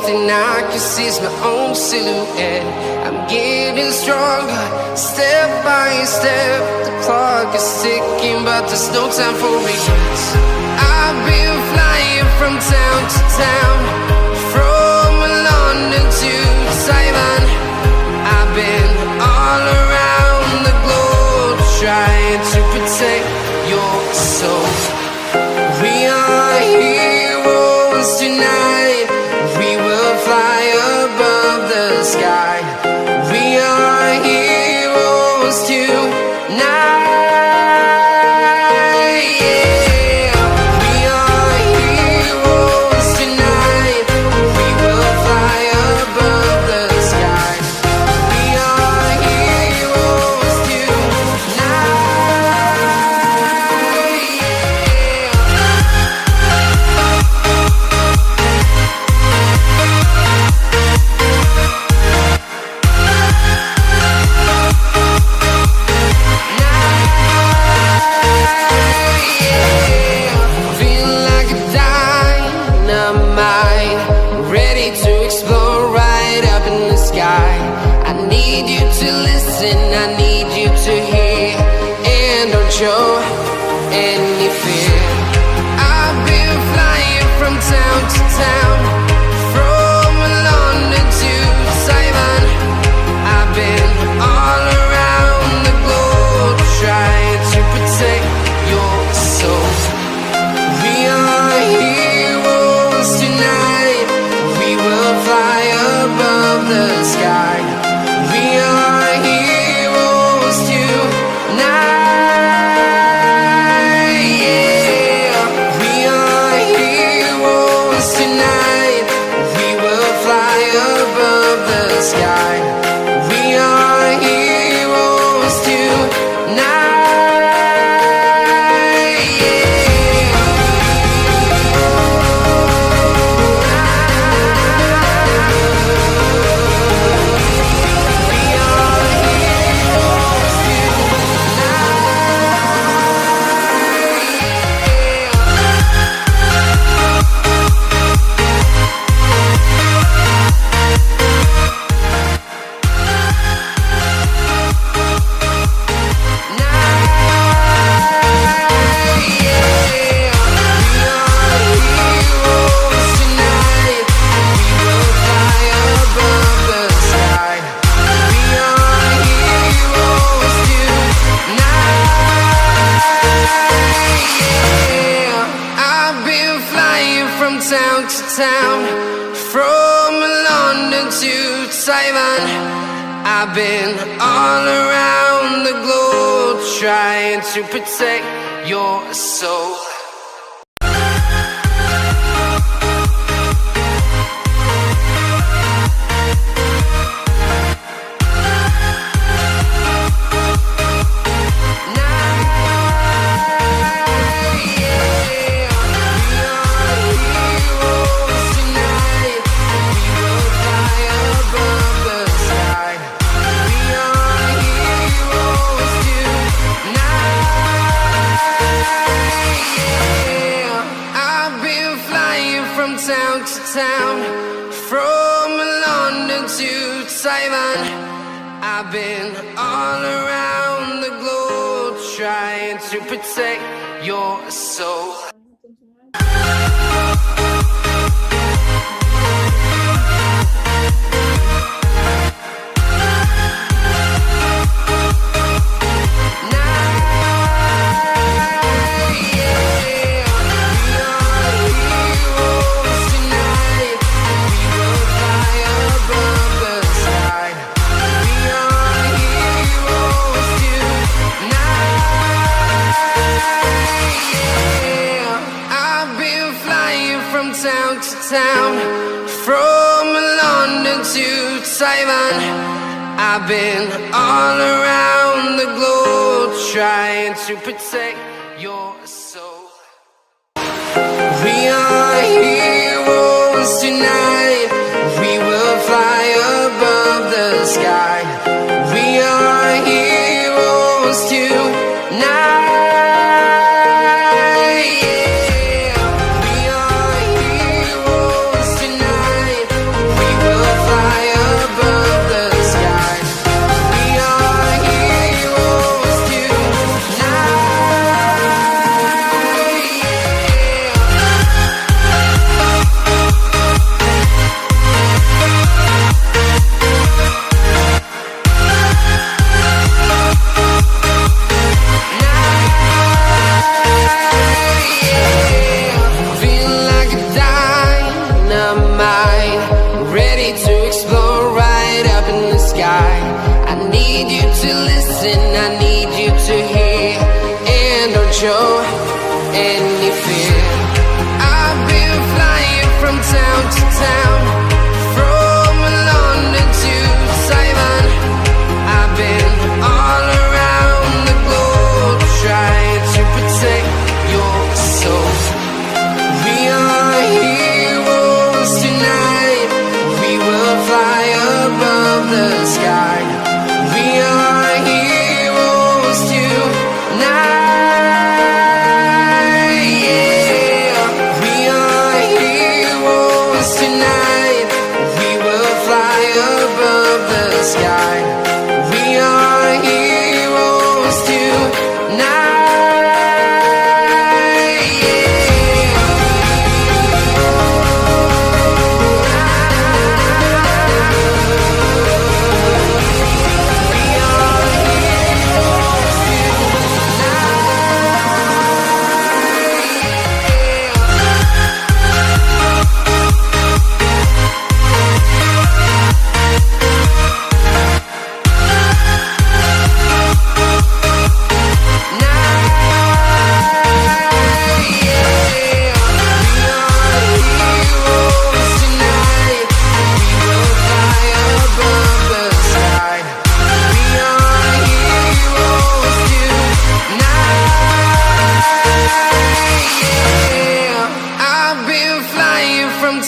thing I can see is my own silhouette. I'm getting stronger, step by step. The clock is ticking, but there's no time for regrets. I've been flying from town to town, from London to Taiwan. I've been all around the globe, trying to protect your soul. We are heroes tonight. We will fly above the sky. We are heroes tonight. Show any fear. I've been flying from town to town, from London to Taiwan. I've been all around the globe, trying to protect your soul. We are heroes tonight. We will fly above the sky. We are heroes tonight. Town to town, from London to Taiwan. I've been all around the globe, trying to protect your soul. Town to town, from London to Taiwan. I've been all around the globe, trying to protect your soul. Town to town, from London to Taiwan. I've been all around the globe, trying to protect your soul. We are heroes tonight. We will fly above the sky. We are heroes tonight. listen, I need you to hear, and don't show any fear. I've been flying from town to town, from London to Taiwan. I've been all around the globe trying to protect your soul. We are heroes tonight, we will fly above the sky. We are heroes tonight, yeah. We are heroes tonight, we will fly above the sky. We are heroes tonight, yeah.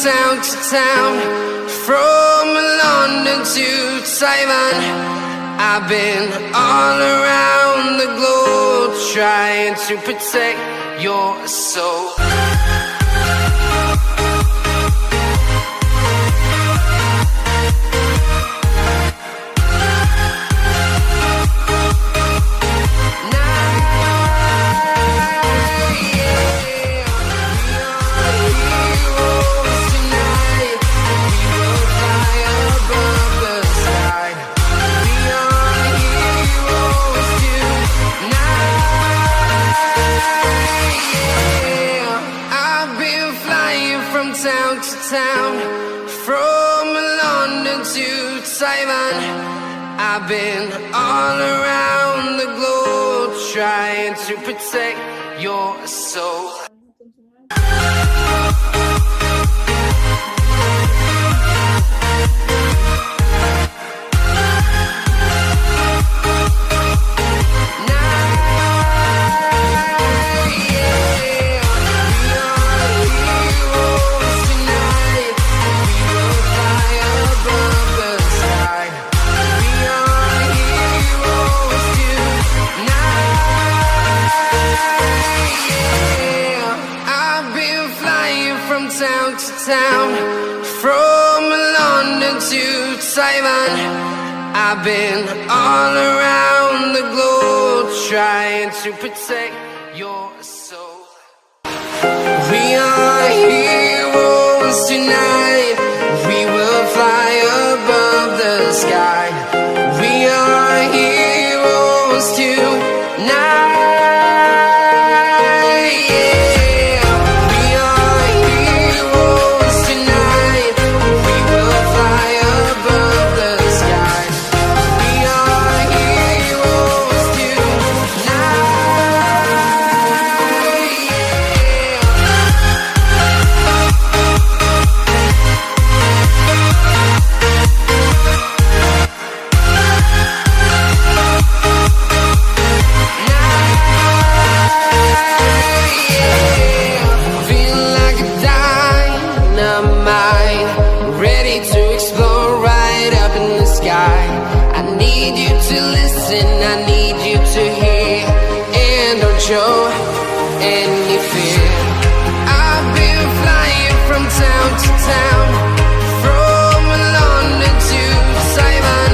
Town to town, from London to Taiwan. I've been all around the globe trying to protect your soul. Town to town, from London to Taiwan. I've been all around the globe trying to protect your soul. Town to town, from London to Taiwan. I've been all around the globe trying to protect your soul. We are heroes tonight, we will fly above the sky. We are heroes tonight. Show any fear. I've been flying from town to town, from London to Taiwan.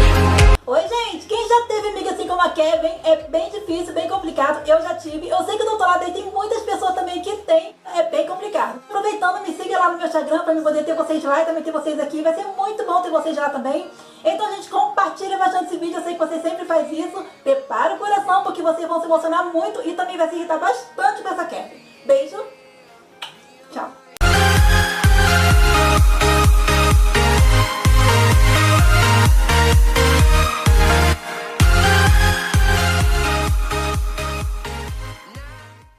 Oi gente, quem já teve amiga assim como a Kevin? É bem difícil, bem complicado. Eu já tive, eu sei que do outro lado aí tem muitas pessoas também que tem. É bem complicado. Aproveitando, me siga lá no meu Instagram pra eu poder ter vocês lá e também ter vocês aqui. Vai ser muito bom ter vocês lá também. Então, gente, compartilha bastante esse vídeo. Eu sei que você sempre faz isso. Prepara o coração, porque vocês vão se emocionar muito e também vai se irritar bastante com essa Kevin. Beijo!